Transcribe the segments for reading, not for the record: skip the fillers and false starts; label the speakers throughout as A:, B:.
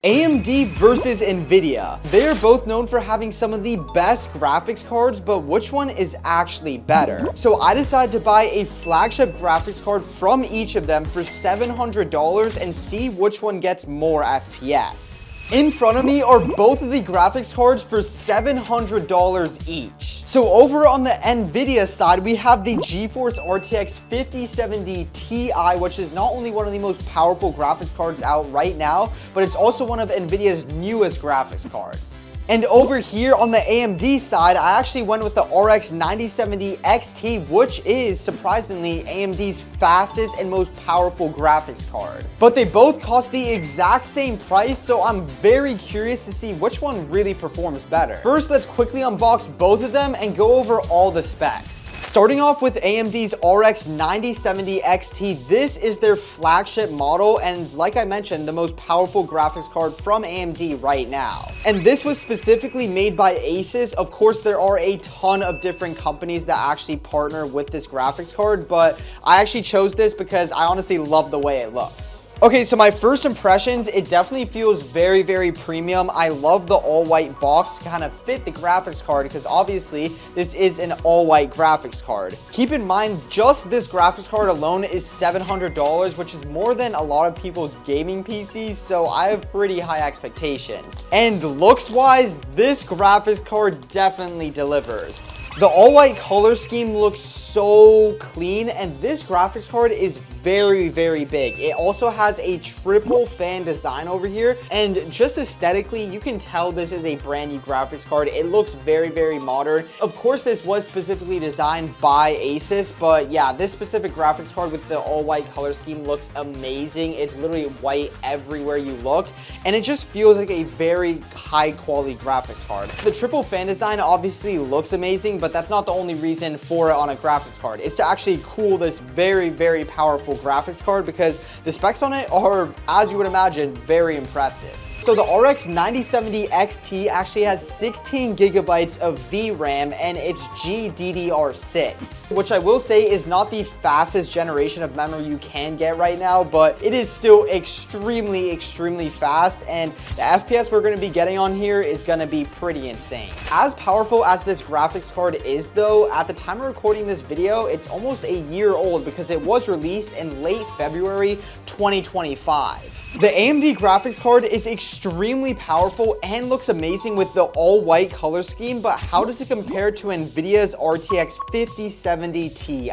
A: AMD versus NVIDIA. They're both known for having some of the best graphics cards, but which one is actually better? So I decided to buy a flagship graphics card from each of them for $700 and see which one gets more FPS. In front of me are both of the graphics cards for $700 each. So over on the NVIDIA side, we have the GeForce RTX 5070 Ti, which is not only one of the most powerful graphics cards out right now, but it's also one of NVIDIA's newest graphics cards. And over here on the AMD side, I actually went with the RX970 XT, which is surprisingly AMD's fastest and most powerful graphics card. But they both cost the exact same price, so I'm very curious to see which one really performs better. First, let's quickly unbox both of them and go over all the specs. Starting off with AMD's RX970 XT, this is their flagship model and, like I mentioned, the most powerful graphics card from AMD right now. And this was specifically made by Asus. Of course, there are a ton of different companies that actually partner with this graphics card, but I actually chose this because I honestly love the way it looks. Okay, so my first impressions, it definitely feels very, very premium. I love the all-white box to kind of fit the graphics card because obviously this is an all-white graphics card. Keep in mind, just this graphics card alone is $700, which is more than a lot of people's gaming PCs, so I have pretty high expectations. And looks-wise, this graphics card definitely delivers. The all-white color scheme looks so clean, and this graphics card is very, very big. It also has a triple fan design over here, and just aesthetically, you can tell this is a brand new graphics card. It looks very, very modern. Of course, this was specifically designed by Asus, but yeah, this specific graphics card with the all-white color scheme looks amazing. It's literally white everywhere you look, and it just feels like a very high-quality graphics card. The triple fan design obviously looks amazing, but that's not the only reason for it on a graphics card. It's to actually cool this very, very powerful graphics card because the specs on it are, as you would imagine, very impressive. So the RX 9070 XT actually has 16 gigabytes of VRAM and it's GDDR6, which I will say is not the fastest generation of memory you can get right now, but it is still extremely, extremely fast, and the FPS we're going to be getting on here is going to be pretty insane. As powerful as this graphics card is though, at the time of recording this video, it's almost a year old because it was released in late February 2025. The AMD graphics card is extremely powerful and looks amazing with the all-white color scheme, but how does it compare to NVIDIA's RTX 5070 Ti?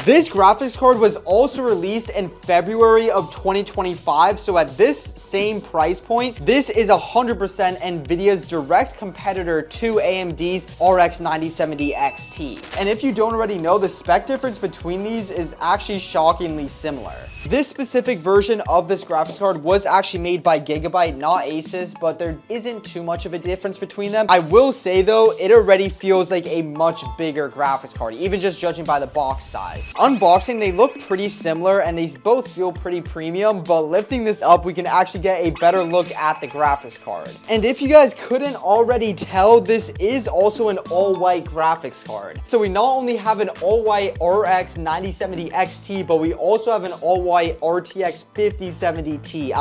A: This graphics card was also released in February of 2025, so at this same price point, this is 100% NVIDIA's direct competitor to AMD's RX 9070 XT. And if you don't already know, the spec difference between these is actually shockingly similar. This specific version of this graphics card was actually made by Gigabyte, not Asus, but there isn't too much of a difference between them. I will say though, it already feels like a much bigger graphics card, even just judging by the box size. Unboxing, they look pretty similar and these both feel pretty premium, but lifting this up, we can actually get a better look at the graphics card. And if you guys couldn't already tell, this is also an all-white graphics card. So we not only have an all-white RX 9070 XT, but we also have an all-white RTX 5070 Ti.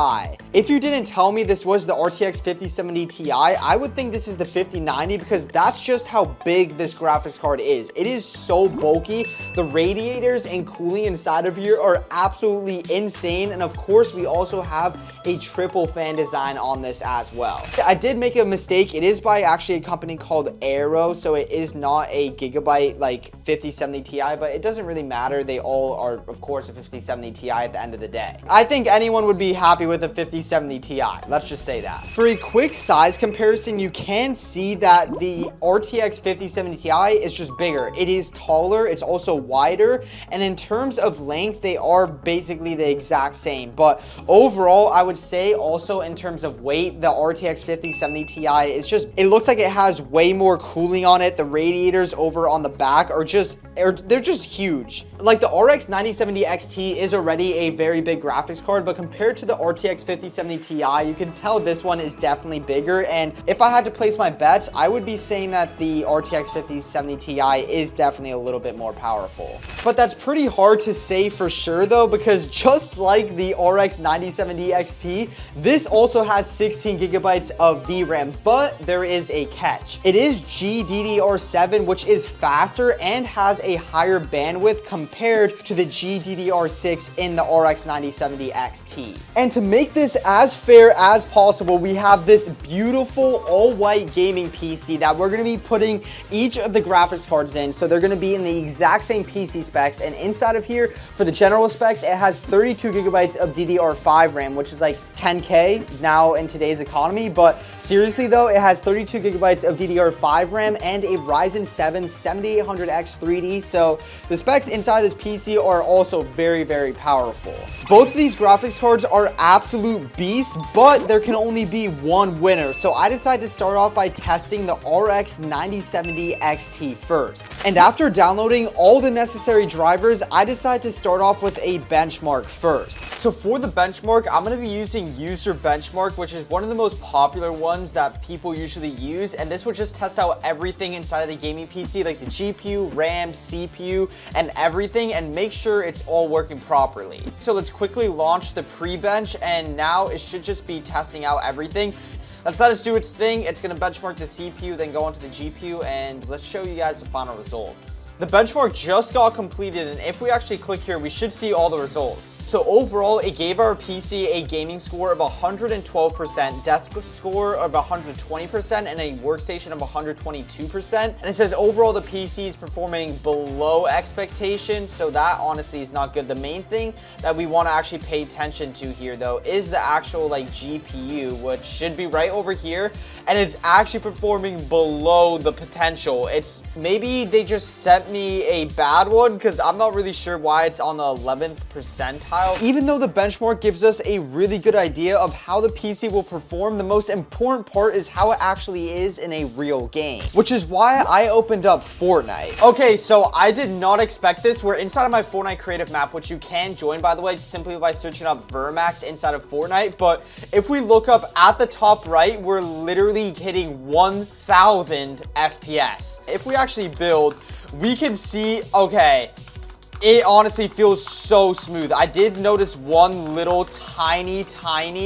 A: If you didn't tell me this was the RTX 5070 Ti, I would think this is the 5090 because that's just how big this graphics card is. It is so bulky. The radiators and cooling inside of here are absolutely insane, and of course we also have a triple fan design on this as well. I did make a mistake. It is by actually a company called Aero, so it is not a Gigabyte like 5070 Ti, but it doesn't really matter. They all are of course a 5070 Ti at the end of the day. I think anyone would be happy with a 5070 Ti, let's just say that. For a quick size comparison, you can see that the RTX 5070 Ti is just bigger. It is taller, it's also wider, and in terms of length, they are basically the exact same. But overall, I would say also in terms of weight, the RTX 5070 Ti is just, it looks like it has way more cooling on it. The radiators over on the back are they're just huge. Like the RX 9070 XT is already a very big graphics card, but compared to the RTX 5070 Ti, you can tell this one is definitely bigger. And if I had to place my bets, I would be saying that the RTX 5070 Ti is definitely a little bit more powerful. But that's pretty hard to say for sure though, because just like the RX 9070 XT, this also has 16 gigabytes of VRAM, but there is a catch. It is GDDR7, which is faster and has a higher bandwidth compared to the GDDR6 in the RX 9070 XT. And to make this as fair as possible, we have this beautiful all-white gaming PC that we're going to be putting each of the graphics cards in. So they're going to be in the exact same PC specs, and inside of here, for the general specs, it has 32 gigabytes of DDR5 RAM, which is like 10K now in today's economy. But seriously though, it has 32 gigabytes of DDR5 RAM and a Ryzen 7 7800X 3D. So the specs inside this PC are also very, very powerful. Both of these graphics cards are absolute beasts, but there can only be one winner. So I decided to start off by testing the RX 9070 XT first. And after downloading all the necessary drivers, I decided to start off with a benchmark first. So for the benchmark, I'm going to be using User Benchmark, which is one of the most popular ones that people usually use. And this will just test out everything inside of the gaming PC, like the GPU, RAM, CPU, and everything, and make sure it's all working properly. So let's quickly launch the pre-bench, and now it should just be testing out everything. Let's let it do its thing. It's going to benchmark the CPU, then go onto the GPU, and let's show you guys the final results. The benchmark just got completed, and if we actually click here, we should see all the results. So overall, it gave our PC a gaming score of 112%, desk score of 120%, and a workstation of 122%. And it says overall the PC is performing below expectations, so that honestly is not good. The main thing that we want to actually pay attention to here though is the actual like GPU, which should be right over here, and it's actually performing below the potential. It's maybe they just set me a bad one, because I'm not really sure why it's on the 11th percentile. Even though the benchmark gives us a really good idea of how the PC will perform, the most important part is how it actually is in a real game, which is why I opened up Fortnite. Okay, so I did not expect this. We're inside of my Fortnite creative map, which you can join, by the way, simply by searching up Vermax inside of Fortnite. But if we look up at the top right, we're literally hitting 1000 FPS. If we actually build, we can see, okay, it honestly feels so smooth. I did notice one little tiny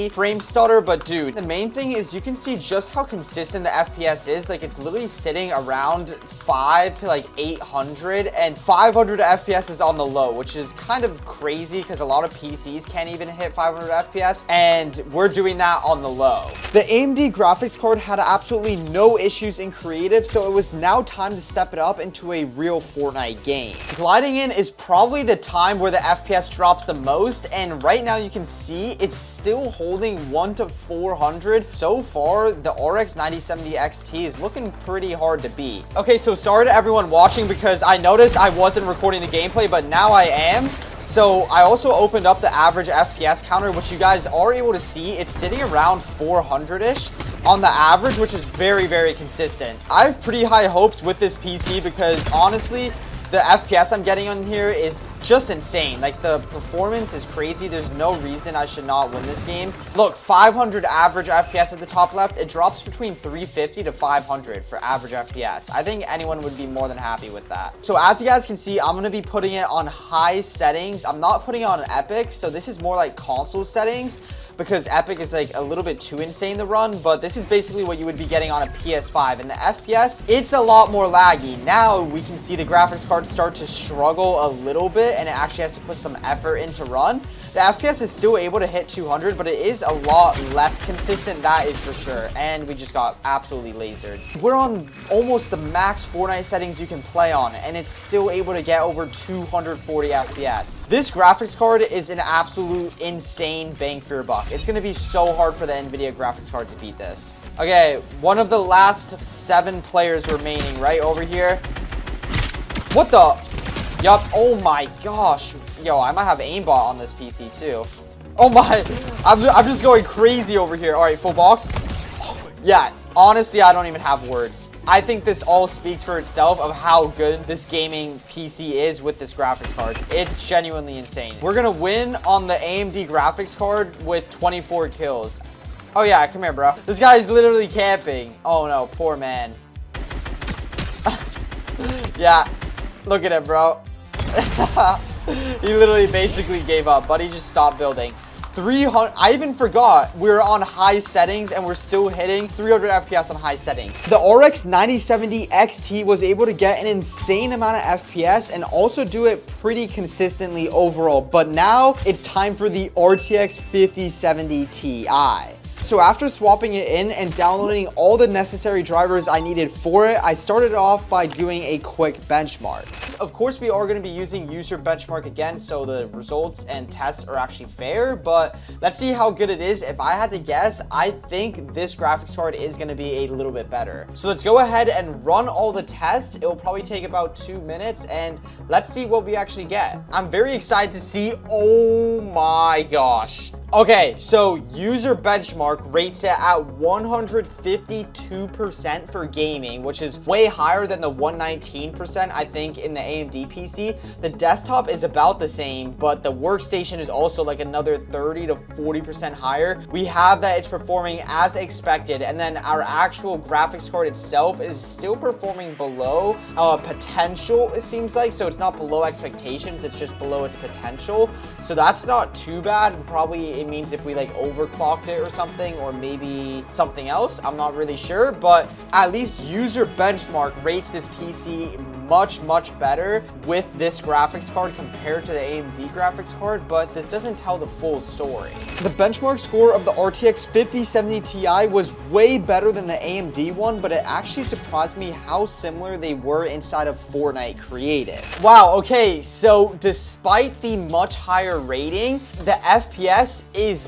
A: frame stutter, but dude, the main thing is you can see just how consistent the FPS is. Like, it's literally sitting around 5 to like 800, and 500 FPS is on the low, which is kind of crazy because a lot of PCs can't even hit 500 FPS, and we're doing that on the low. The AMD graphics card had absolutely no issues in creative, so it was now time to step it up into a real Fortnite game. Gliding in is probably the time where the FPS drops the most, and right now you can see it's still holding 1 to 400. So far, the RX 9070 XT is looking pretty hard to beat. Okay, so sorry to everyone watching, because I noticed I wasn't recording the gameplay, but now I am. So I also opened up the average FPS counter, which you guys are able to see. It's sitting around 400-ish on the average, which is very, very consistent. I have pretty high hopes with this PC because honestly, the FPS I'm getting on here is just insane. Like, the performance is crazy. There's no reason I should not win this game. Look, 500 average FPS at the top left. It drops between 350 to 500 for average FPS. I think anyone would be more than happy with that. So as you guys can see, I'm going to be putting it on high settings. I'm not putting it on Epic, so this is more like console settings, because Epic is like a little bit too insane to run, but this is basically what you would be getting on a PS5. And the FPS, it's a lot more laggy. Now we can see the graphics card start to struggle a little bit, and it actually has to put some effort into run. The FPS is still able to hit 200, but it is a lot less consistent, that is for sure. And we just got absolutely lasered. We're on almost the max Fortnite settings you can play on, and it's still able to get over 240 FPS. This graphics card is an absolute insane bang for your buck. It's gonna be so hard for the NVIDIA graphics card to beat this. Okay, one of the last 7 players remaining right over here. What the? Yup, oh my gosh. Yo, I might have aimbot on this PC too. Oh my, I'm just going crazy over here. All right, full box. Yeah, Honestly, I don't even have words. I think this all speaks for itself of how good this gaming PC is with this graphics card. It's genuinely insane. We're gonna win on the AMD graphics card with 24 kills. Oh yeah, come here, bro. This guy's literally camping. Oh no, poor man. Yeah, look at him, bro. He literally basically gave up, but he just stopped building. 300, I even forgot we're on high settings and we're still hitting 300 FPS on high settings. The RX 9070 XT was able to get an insane amount of FPS and also do it pretty consistently overall, but now it's time for the RTX 5070 Ti. So after swapping it in and downloading all the necessary drivers I needed for it, I started off by doing a quick benchmark. Of course, we are going to be using user benchmark again, so the results and tests are actually fair, but let's see how good it is. If I had to guess, I think this graphics card is going to be a little bit better. So let's go ahead and run all the tests. It will probably take about 2 minutes, and let's see what we actually get. I'm very excited to see. Oh my gosh. Okay, so user benchmark rates it at 152% for gaming, which is way higher than the 119% I think in the AMD PC. The desktop is about the same, but the workstation is also like another 30 to 40% higher. We have that it's performing as expected, and then our actual graphics card itself is still performing below potential, it seems like. So it's not below expectations, it's just below its potential. So that's not too bad. Probably it means if we like overclocked it or something, or maybe something else, I'm not really sure, but at least user benchmark rates this PC much better with this graphics card compared to the AMD graphics card, but this doesn't tell the full story. The benchmark score of the RTX 5070 Ti was way better than the AMD one, but it actually surprised me how similar they were inside of Fortnite Creative. Wow, okay, so despite the much higher rating, the FPS is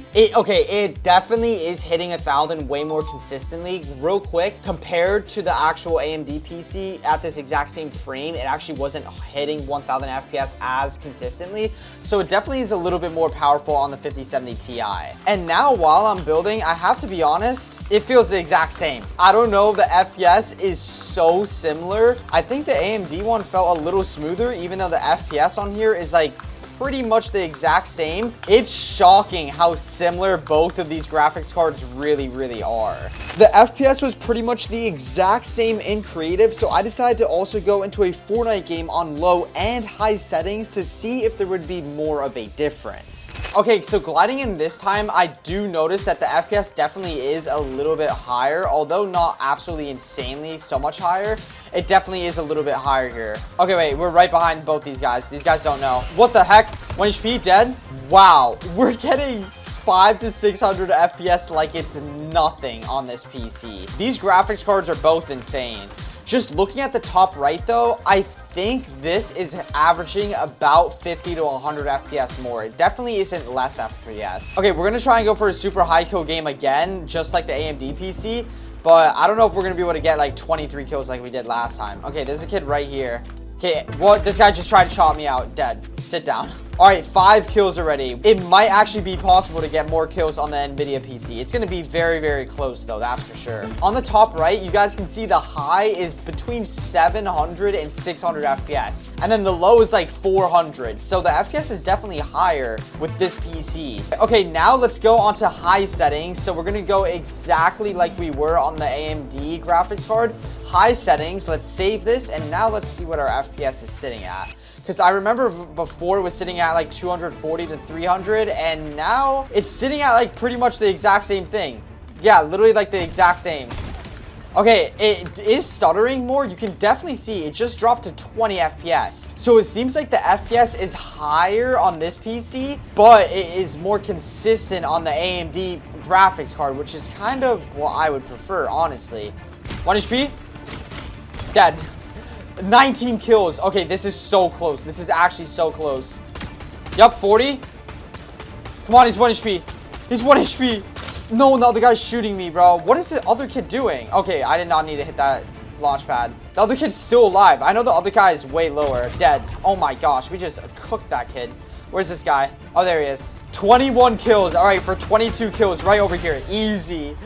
A: it definitely is hitting 1,000 way more consistently. Real quick, compared to the actual AMD PC at this exact same frame, it actually wasn't hitting 1,000 FPS as consistently. So it definitely is a little bit more powerful on the 5070 Ti. And now while I'm building, I have to be honest, it feels the exact same. I don't know, the FPS is so similar. I think the AMD one felt a little smoother, even though the FPS on here is like pretty much the exact same. It's shocking how similar both of these graphics cards really are. The FPS was pretty much the exact same in creative, so I decided to also go into a Fortnite game on low and high settings to see if there would be more of a difference. Okay, so gliding in this time, I do notice that the FPS definitely is a little bit higher, although not absolutely insanely so much higher. It definitely is a little bit higher here. Okay, wait, we're right behind both these guys. These guys don't know. What the heck? 1 HP, dead? Wow, we're getting 500 to 600 FPS like it's nothing on this PC. These graphics cards are both insane. Just looking at the top right though, I think this is averaging about 50 to 100 FPS more. It definitely isn't less FPS. Okay, we're gonna try and go for a super high kill game again, just like the AMD PC. But I don't know if we're going to be able to get like 23 kills like we did last time. Okay, there's a kid right here. Okay, what? This guy just tried to chop me out. Dead. Sit down. All right, 5 kills already. It might actually be possible to get more kills on the NVIDIA PC. It's going to be very close though, that's for sure. On the top right, you guys can see the high is between 700 and 600 FPS. And then the low is like 400. So the FPS is definitely higher with this PC. Okay, now let's go on to high settings. So we're going to go exactly like we were on the AMD graphics card. High settings, let's save this, and now let's see what our FPS is sitting at. Because I remember before it was sitting at like 240 to 300, and now it's sitting at like pretty much the exact same thing. Yeah, literally like the exact same. Okay, it is stuttering more. You can definitely see it just dropped to 20 FPS. So it seems like the FPS is higher on this PC, but it is more consistent on the AMD graphics card, which is kind of what I would prefer, honestly. 1 HP. Dead. 19 kills. Okay, this is so close. This is actually so close. Yup, 40. Come on, he's 1 HP. He's 1 HP. No, the other guy's shooting me, bro. What is the other kid doing? Okay, I did not need to hit that launch pad. The other kid's still alive. I know the other guy is way lower. Dead. Oh my gosh, we just cooked that kid. Where's this guy? Oh, there he is. 21 kills. All right, for 22 kills right over here. Easy.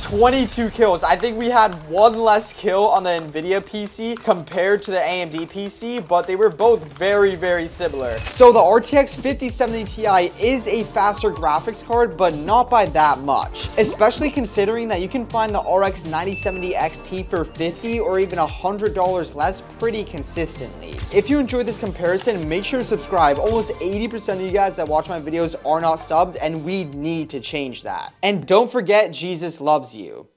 A: 22 kills. I think we had one less kill on the NVIDIA PC compared to the AMD PC, but they were both very, very similar. So the RTX 5070 Ti is a faster graphics card, but not by that much, especially considering that you can find the RX 9070 XT for $50 or even $100 less pretty consistently. If you enjoyed this comparison, make sure to subscribe. Almost 80% of you guys that watch my videos are not subbed, and we need to change that. And don't forget, Jesus loves you.